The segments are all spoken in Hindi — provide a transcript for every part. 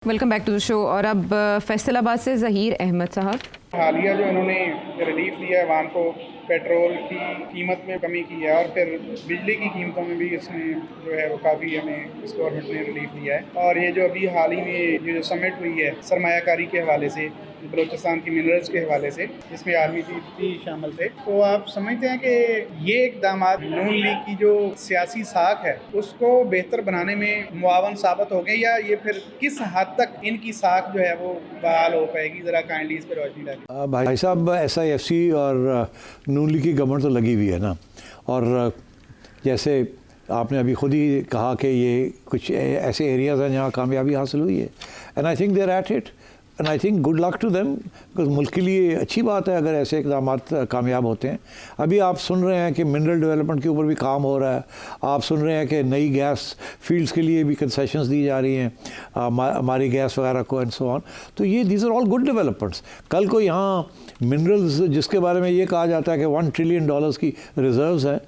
Welcome back to the show. और अब फैसलाबाद से ज़हीर अहमद साहब। हालिया जो इन्होंने रिलीफ दिया है आवाम को, पेट्रोल की कीमत में कमी की है और फिर बिजली की कीमतों में भी इसने जो है वो काफ़ी हमें इस गवर्नमेंट ने रिलीफ दिया है। और ये जो अभी हाल ही में ये जो समिट हुई है सरमायाकारी के हवाले से, बलोचिस्तान की मिनरल्स के हवाले से, जिसमें आर्मी चीफ भी शामिल थे, तो आप समझते हैं कि ये इकदाम नून लीग की जो सियासी साख है उसको बेहतर बनाने में मुआवन साबित हो गए, या ये फिर किस हद तक इनकी साख जो है वो बहाल हो पाएगी? ज़रा काइंडली इस पर रोशनी डालिए। भाई साहब, SIFC और नून लीग की गवर्नमेंट तो लगी हुई है ना, और जैसे आपने अभी खुद ही कहा कि ये कुछ ऐसे एरियाज़ हैं जहाँ कामयाबी हासिल हुई है, and I think they are at it, and I think good luck to them, because मुल्क के लिए अच्छी बात है अगर ऐसे इक़दाम कामयाब होते हैं। अभी आप सुन रहे हैं कि मिनरल डेवलपमेंट के ऊपर भी काम हो रहा है, आप सुन रहे हैं कि नई गैस फील्ड्स के लिए भी कंसेशंस दी जा रही हैं हमारी गैस वगैरह को, एंड सो ऑन। तो ये these are all good developments. कल को यहाँ मिनरल्स जिसके बारे में ये कहा जाता है कि $1 ट्रिलियन की रिजर्व्स हैं,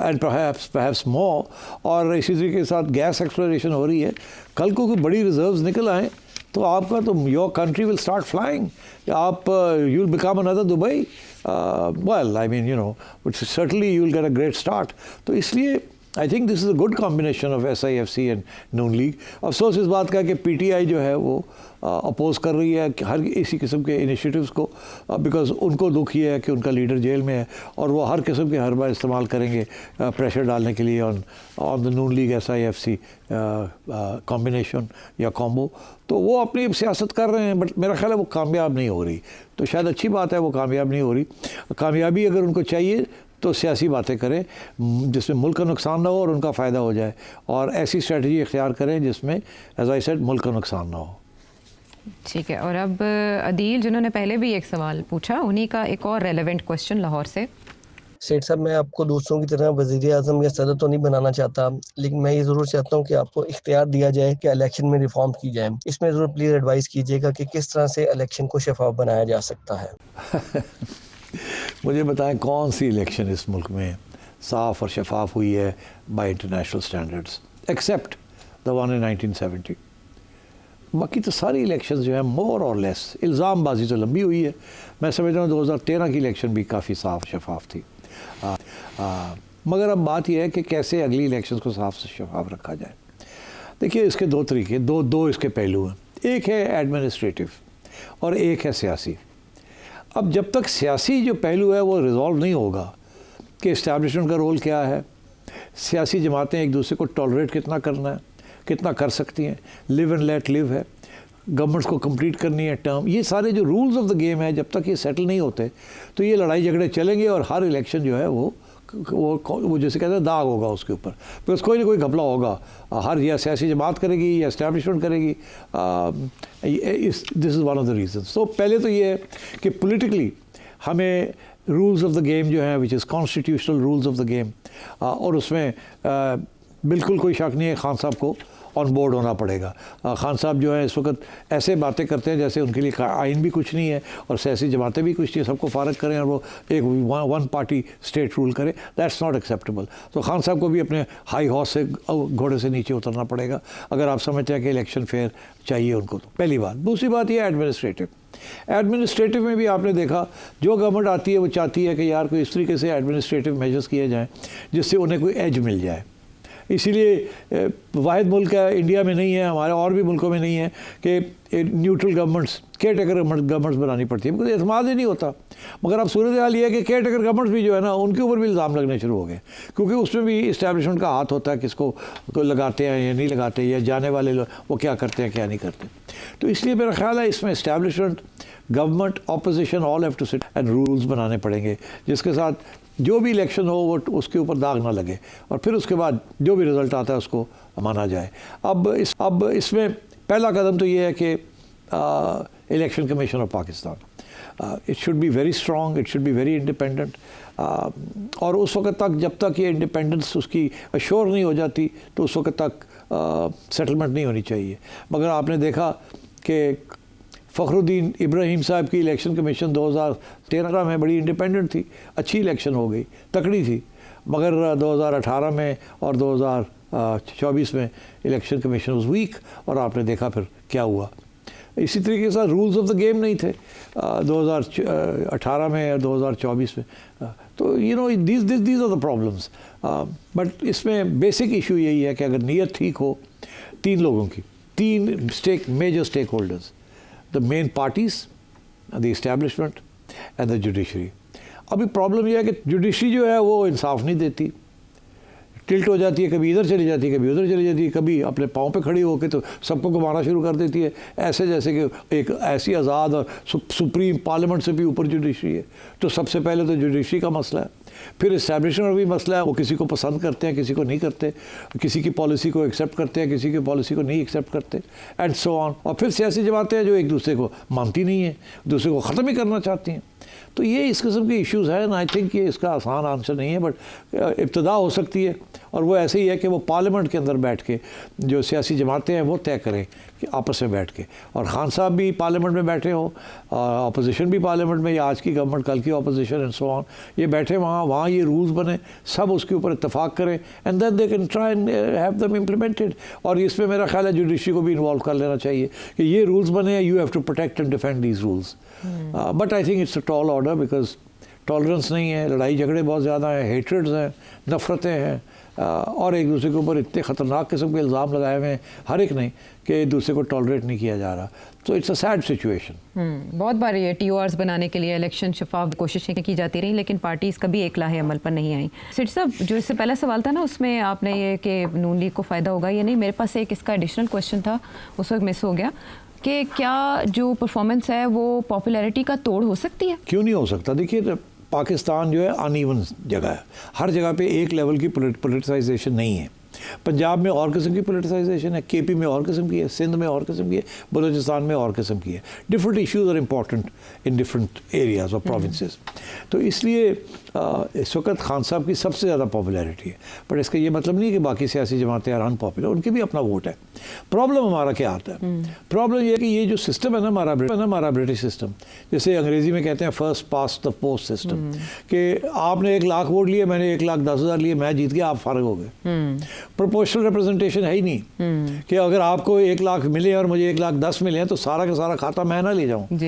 एंड परहैप्स मोर, और इसी तरीके के साथ गैस एक्सप्लोरेशन हो रही है, कल को कोई बड़ी रिजर्व्स निकल आएँ तो आपका तो your country will start flying, आप you will become another Dubai. Well, I mean, you know, but certainly you will get a great start. तो इसलिए I think this is a good combination of SIFC and Noon League. अफसोस इस बात का कि PTI जो है वो अपोज कर रही है कि हर इसी किस्म के इनिशिएटिव्स को, बिकॉज उनको दुख ये है कि उनका लीडर जेल में है और वो हर किस्म के हरबा इस्तेमाल करेंगे प्रेशर डालने के लिए on the Noon league SIFC combination या कॉम्बो। तो वो अपनी सियासत कर रहे हैं, बट मेरा ख्याल है वो कामयाब नहीं हो रही। तो शायद अच्छी बात है वो कामयाब नहीं हो रही। कामयाबी अगर उनको चाहिए तो सियासी बातें करें जिसमें मुल्क का नुकसान ना हो और उनका फ़ायदा हो जाए, और ऐसी स्ट्रेटजी इख्तियार करें जिसमें एज आई सेड मुल्क का नुकसान ना हो। ठीक है। और अब अदील, जिन्होंने पहले भी एक सवाल पूछा, उन्हीं का एक और रेलेवेंट क्वेश्चन लाहौर से। सेठ साहब, मैं आपको दूसरों की तरह वज़ीर आज़म या सदर तो नहीं बनाना चाहता, लेकिन मैं ये ज़रूर चाहता हूँ कि आपको इख्तियार दिया जाए कि इलेक्शन में रिफॉर्म की जाए। इसमें ज़रूर प्लीज़ एडवाइस कीजिएगा कि किस तरह से इलेक्शन को शफाफ बनाया जा सकता है। मुझे बताएं कौन सी इलेक्शन इस मुल्क में साफ़ और शफाफ हुई है by international standards, except the one in 1970। बाकी तो सारी इलेक्शन जो है मोर और लेस इल्ज़ामबाजी तो लंबी हुई है। मैं समझता हूँ 2013 की इलेक्शन भी काफ़ी साफ़ शफाफ थी। मगर अब बात यह है कि कैसे अगली इलेक्शन को साफ से शफाफ रखा जाए। देखिए, इसके दो तरीके, दो इसके पहलू हैं। एक है एडमिनिस्ट्रेटिव और एक है सियासी। अब जब तक सियासी जो पहलू है वो रिजॉल्व नहीं होगा कि इस्टेब्लिशमेंट का रोल क्या है, सियासी जमातें एक दूसरे को टॉलरेट कितना करना है, कितना कर सकती हैं, लिव एंड लेट लिव है, गवर्नमेंट्स को कंप्लीट करनी है टर्म, ये सारे जो रूल्स ऑफ द गेम है जब तक ये सेटल नहीं होते तो ये लड़ाई झगड़े चलेंगे और हर इलेक्शन जो है वो जैसे कहते हैं दाग होगा उसके ऊपर, बिकॉज कोई ना कोई घपला होगा, हर या सियासी जमात करेगी या इस्टेब्लिशमेंट करेगी। This is one of the reasons. तो पहले तो ये है कि पॉलिटिकली हमें रूल्स ऑफ द गेम जो है which is constitutional rules of the game, और उसमें बिल्कुल कोई शक नहीं है खान साहब को ऑन बोर्ड होना पड़ेगा। खान साहब जो है इस वक्त ऐसे बातें करते हैं जैसे उनके लिए आइन भी कुछ नहीं है और सियासी जमातें भी कुछ नहीं, सबको फारग करें और वो एक वन पार्टी स्टेट रूल करे। That's not acceptable. तो खान साहब को भी अपने हाई हॉर्स से, घोड़े से नीचे उतरना पड़ेगा अगर आप समझते हैं कि इलेक्शन फेयर चाहिए उनको। तो पहली बात। दूसरी बात ये एडमिनिस्ट्रेटिव में भी आपने देखा जो गवर्नमेंट आती है वो चाहती है कि यार कोई इस तरीके से एडमिनिस्ट्रेटिव मेजर्स किए जाएँ जिससे उन्हें कोई एज मिल जाए। इसीलिए वाहिद मुल्क है, इंडिया में नहीं है, हमारे और भी मुल्कों में नहीं है कि neutral governments, care taker governments बनानी पड़ती है, बिकॉज एतमाद ही नहीं होता। मगर अब सूरत हाल ये है कि केयर टेकर गवर्नमेंट्स भी जो है ना उनके ऊपर भी इल्ज़ाम लगने शुरू हो गए, क्योंकि उसमें भी इस्टेब्लिशमेंट का हाथ होता है, किसको लगाते हैं या नहीं लगाते, या जाने वाले लोग वो क्या करते हैं क्या नहीं करते। तो इसलिए मेरा ख्याल है इसमें establishment, government, opposition all have to sit and rules बनाने पड़ेंगे जिसके साथ जो भी इलेक्शन हो वो उसके ऊपर दाग ना लगे, और फिर उसके बाद जो भी रिज़ल्ट आता है उसको माना जाए। अब इसमें पहला कदम तो ये है कि election commission of Pakistan, it should be very strong, it should be very independent, और उस वक्त तक जब तक ये इंडिपेंडेंस उसकी अश्योर नहीं हो जाती तो उस वक्त तक सेटलमेंट नहीं होनी चाहिए। मगर आपने देखा कि फ़खरुद्दीन इब्राहिम साहब की इलेक्शन कमीशन 2013 में बड़ी इंडिपेंडेंट थी, अच्छी इलेक्शन हो गई, तकड़ी थी, मगर 2018 में और 2024 में इलेक्शन कमीशन वाज वीक, और आपने देखा फिर क्या हुआ। इसी तरीके से रूल्स ऑफ द गेम नहीं थे 2018 में या 2024 में। तो you know these are the problems. But इसमें बेसिक इशू यही है कि अगर नीयत ठीक हो तीन लोगों की, तीन major stakeholders, the main parties, the establishment and the judiciary. अभी प्रॉब्लम यह है कि जुडिशरी जो है वो इंसाफ नहीं देती, टिल्ट हो जाती है, कभी इधर चली जाती है, कभी उधर चली जाती है, कभी अपने पाँव पे खड़ी होकर तो सबको घुमाना शुरू कर देती है, ऐसे जैसे कि एक ऐसी आज़ाद और सुप्रीम पार्लियामेंट से भी ऊपर जुडिशरी है। तो सबसे पहले तो जुडिशरी का मसला है, फिर इस्टेब्लिशमेंट का भी मसला है, वो किसी को पसंद करते हैं, किसी को नहीं करते, किसी की पॉलिसी को एक्सेप्ट करते हैं, किसी की पॉलिसी को नहीं एक्सेप्ट करते, एंड सो ऑन। और फिर सियासी जमातें हैं जो एक दूसरे को मानती नहीं है, दूसरे को ख़त्म ही करना चाहती हैं। तो ये इस किस्म के इश्यूज़ हैं ना। आई थिंक ये इसका आसान आंसर नहीं है, बट इब्तदा हो सकती है, और वो ऐसे ही है कि वो पार्लियामेंट के अंदर बैठ के जो सियासी जमातें हैं वो तय करें कि आपस में बैठ के, और खान साहब भी पार्लियामेंट में बैठे हो, अपोजिशन भी पार्लियामेंट में, या आज की गवर्नमेंट कल की अपोजिशन एंड सो ऑन, ये बैठे वहाँ ये रूल्स बने, सब उसके ऊपर इत्तेफाक करें, and then they can try and have them implemented. और इसमें मेरा ख्याल है जुडिशरी को भी इन्वॉल्व कर लेना चाहिए कि ये रूल्स बने, you have to protect and defend these rules. But I think it's a tall order, because tolerance नहीं है, लड़ाई झगड़े बहुत ज़्यादा हैं, हेट्रेड्स हैं, नफ़रतें हैं, और एक दूसरे के ऊपर इतने ख़तरनाक किस्म के इल्ज़ाम लगाए हुए हैं, हर एक ने, कि एक दूसरे को टॉलरेट नहीं किया जा रहा। तो इट्स अ सैड सिचुएशन। बहुत बार ये TORs बनाने के लिए इलेक्शन शफाफ कोशिशें की जाती रहीं, लेकिन पार्टीज़ कभी एक लाहे अमल पर नहीं आई। सिट साहब, जो इससे पहला सवाल था ना, उसमें आपने ये कि नून लीग को फ़ायदा होगा या नहीं, मेरे पास एक इसका एडिशनल क्वेश्चन था, उस वक्त मिस हो गया, कि क्या जो परफॉर्मेंस है वो पॉपुलैरिटी का तोड़ हो सकती है? क्यों नहीं हो सकता? देखिए, पाकिस्तान जो है अनइवन जगह है, हर जगह पे एक लेवल की पोलिटिसाइजेशन नहीं है। पंजाब में और किस्म की पोलिटिसाइजेशन है, KP में और किस्म की है, सिंध में और किस्म की है, बलूचिस्तान में और किस्म की है। Different issues are important in different areas और प्रोविंसेस। तो इसलिए इस वक्त खान साहब की सबसे ज़्यादा पॉपुलैरिटी है, बट इसका ये मतलब नहीं कि बाकी सियासी जमातें आर अनपॉपुलर, उनके भी अपना वोट है। प्रॉब्लम हमारा क्या आता है? प्रॉब्लम ये है कि ये जो सिस्टम है ना हमारा ब्रिटिश सिस्टम, जैसे अंग्रेज़ी में कहते हैं first past the post system, कि आपने 1 लाख वोट लिए, मैंने 1,10,000 लिए, मैं जीत गया, आप फारग हो गए। प्रोपोर्शनल रिप्रेजेंटेशन है ही नहीं कि अगर आपको 1 लाख मिले और मुझे 1,10,000 मिले हैं तो सारा का सारा खाता मैं ना ले जाऊं।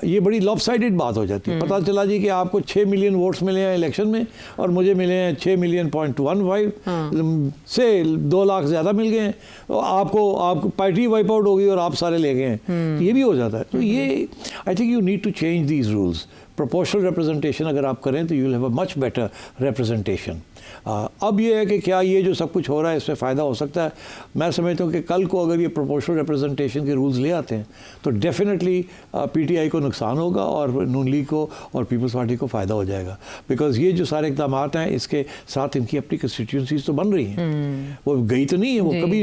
ये बड़ी लॉपसाइडेड बात हो जाती है। पता चला जी कि आपको 6 मिलियन वोट्स मिले हैं इलेक्शन में और मुझे मिले हैं 6 मिलियन पॉइंट 15 से 2 लाख ज़्यादा मिल गए हैं, तो आपको पार्टी वाइप आउट होगी और आप सारे ले गए हैं। ये भी हो जाता है। तो ये I think you need to change these rules. Proportional representation अगर आप करें तो you will have a much better representation. अब ये है कि क्या ये जो सब कुछ हो रहा है इसमें फ़ायदा हो सकता है? मैं समझता हूँ कि कल को अगर ये प्रोपोर्शनल रिप्रेजेंटेशन के रूल्स ले आते हैं तो डेफिनेटली PTI को नुकसान होगा और नून लीग को और पीपल्स पार्टी को फ़ायदा हो जाएगा, बिकॉज ये जो सारे इक़दाम हैं इसके साथ इनकी अपनी कंस्टिट्यूंसीज तो बन रही हैं। वो गई तो नहीं है, वो कभी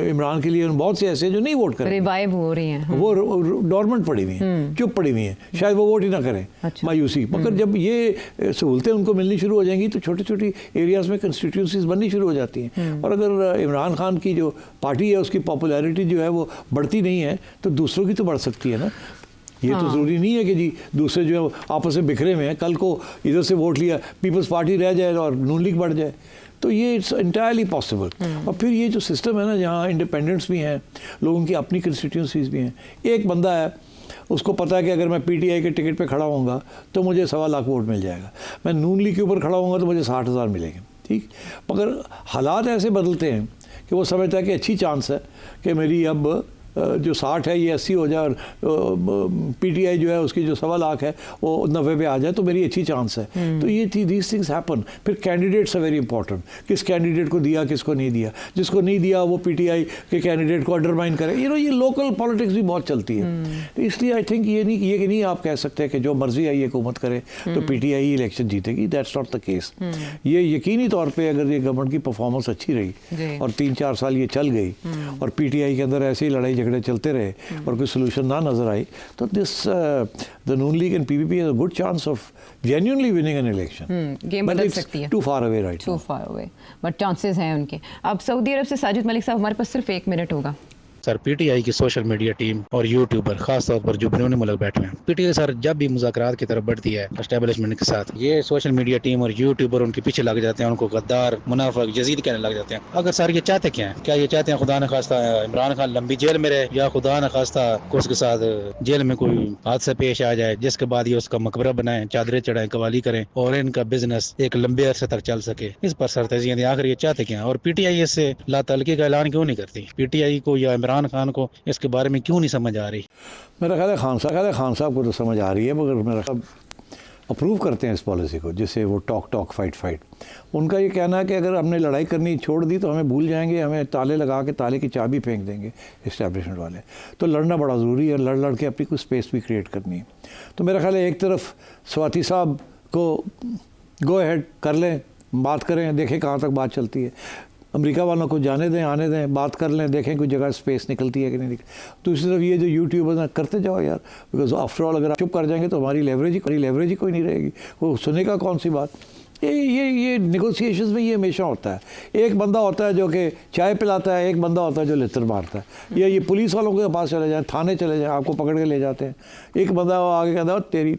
इमरान के लिए बहुत से ऐसे हैं जो नहीं वोट करें, रिवाइव हो रही हैं, वो डॉर्मेंट पड़ी हुई हैं, चुप पड़ी हुई हैं, शायद वो वोट ही ना करें। मायूसी। मगर जब ये सहूलतें उनको मिलनी शुरू हो जाएंगी तो छोटी छोटी एरियाज़ में कंस्टिट्यूंसीज बननी शुरू हो जाती हैं। और अगर इमरान खान की जो पार्टी है उसकी पॉपुलैरिटी जो है वो बढ़ती नहीं है तो दूसरों की तो बढ़ सकती है ना। ये तो ज़रूरी नहीं है कि जी दूसरे जो है आपस में बिखरे हुए हैं, कल को इधर से वोट लिया पीपल्स पार्टी रह जाए और नून लीग बढ़ जाए, तो ये इट्स इंटायरली पॉसिबल। और फिर ये जो सिस्टम है ना जहाँ इंडिपेंडेंट्स भी हैं, लोगों की अपनी कंस्टिट्यूंसीज भी हैं, एक बंदा है उसको पता है कि अगर मैं PTI के टिकट पे खड़ा होऊंगा तो मुझे 1.25 लाख वोट मिल जाएगा, मैं नून लीग के ऊपर खड़ा होऊंगा तो मुझे 60,000 मिलेंगे, ठीक। मगर हालात ऐसे बदलते हैं कि वो समझता है कि अच्छी चांस है कि मेरी अब जो 60 है ये 80 हो जाए और PTI जो है उसकी जो 1.25 लाख है वो 90 पे आ जाए तो मेरी अच्छी चांस है। तो ये थी दीज थिंग्स हैपन। फिर कैंडिडेट्स आर वेरी इंपॉर्टेंट, किस कैंडिडेट को दिया किसको नहीं दिया, जिसको नहीं दिया वो PTI के कैंडिडेट को अंडरमाइन करे। ये लोकल पॉलिटिक्स भी बहुत चलती है। तो इसलिए आई थिंक ये नहीं आप कह सकते कि जो मर्जी आई हुकूमत करे तो PTI ही इलेक्शन जीतेगी, दैट्स नॉट द केस। ये यकीनी तौर पर अगर ये गवर्नमेंट की परफॉर्मेंस अच्छी रही और 3-4 साल ये चल गई और PTI के अंदर ऐसी लड़ाई झगड़े चलते रहे और कोई सोल्यूशन ना नजर आई तो the Noon league and PPP has a good chance of genuinely winning an election. Game बदल सकती है। Too far away right now. Too far away, but chances हैं उनके। अब सऊदी अरब से साजिद मलिक साहब, हमारे पास सिर्फ 1 मिनट होगा। सर पीटीआई की सोशल मीडिया टीम और यूट्यूबर खास तौर पर जो बैरून मुल्क बैठे हैं, पीटीआई सर जब भी मुज़ाकरात की तरफ बढ़ती है एस्टेब्लिशमेंट के साथ, ये सोशल मीडिया टीम और यूट्यूबर उनके पीछे लग जाते हैं, उनको गद्दार, मुनाफिक, यजीद कहने लग जाते हैं। अगर सर ये चाहते क्या है? क्या ये चाहते हैं खुदा न खास्ता इमरान खान लंबी जेल में रहे, या खुदा न खास्ता को उसके साथ जेल में कोई हादसा पेश आ जाए जिसके बाद ये उसका मकबरा बनाएं, चादरें चढ़ाएं, कवाली करें और इनका बिजनेस एक लंबे अरसे तक चल सके? इस पर सर तजिया दें आखिर ये चाहते क्या? और पीटीआई इससे लातलकी का ऐलान क्यों नहीं करती? पीटीआई को या इमरान खान को इसके बारे में क्यों नहीं समझ आ रही? मेरा ख्याल है खान साहब को तो समझ आ रही है, मगर मेरा ख्याल अप्रूव करते हैं इस पॉलिसी को, जिससे वो टॉक फाइट। उनका ये कहना है कि अगर हमने लड़ाई करनी छोड़ दी तो हमें भूल जाएंगे, हमें ताले लगा के ताले की चाबी फेंक देंगे इस्टेब्लिशमेंट वाले। तो लड़ना बड़ा ज़रूरी है, लड़ के अपनी कुछ स्पेस भी क्रिएट करनी है। तो मेरा ख्याल है एक तरफ स्वाति साहब को गो अहेड कर लें, बात करें, देखें कहाँ तक बात चलती है। अमेरिका वालों को जाने दें, आने दें, बात कर लें, देखें कोई जगह स्पेस निकलती है कि नहीं निकलती। दूसरी तरफ ये जो यूट्यूबर्स हैं, करते जाओ यार, बिकॉज आफ्टर ऑल अगर आप चुप कर जाएंगे तो हमारी लेवरेज ही कोई नहीं रहेगी। वो सुनेगा कौन सी बात? ये नेगोशिएशंस में ये हमेशा होता है। एक बंदा होता है जो कि चाय पिलाता है, एक बंदा होता है जो लित्र मारता है। ये पुलिस वालों के पास चले जाएँ, थाने चले जाएँ, आपको पकड़ के ले जाते हैं। एक बंदा आगे कहता है तेरी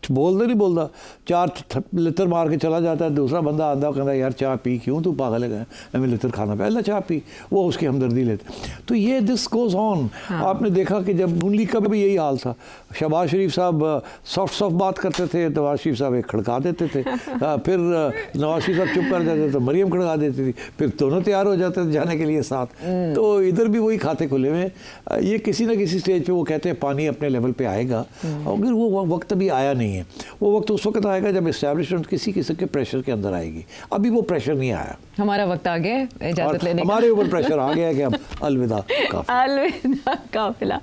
बोलते नहीं बोलता, 4 लित्र मार के चला जाता है। दूसरा बंदा आता है कहता है यार चाय पी, क्यों तू पागल है, हमें लित्र खाना पहले चाय पी, वो उसकी हमदर्दी लेते। तो ये दिस गोज ऑन। आपने देखा कि जब नून लीग का भी यही हाल था, शहबाज शरीफ साहब सॉफ्ट बात करते थे, नवाज शरीफ साहब एक खड़का देते थे, फिर नवाज शरीफ साहब चुप कर जाते तो मरियम खड़का देती थी, फिर दोनों तैयार हो जाते थे जाने के लिए साथ। तो इधर भी वही खाते खुले हुए। ये किसी न किसी स्टेज पे वो कहते हैं पानी अपने लेवल पे आएगा, और वो वक्त अभी आया नहीं है। वो वक्त उस वक्त आएगा जब एस्टैब्लिशमेंट किसी किस्म के प्रेशर के अंदर आएगी। अभी वो प्रेशर नहीं आया। हमारा वक्त आ गया इजाजत लेने का। हमारे ऊपर प्रेशर आ गया है कि अब अलविदा काफिला।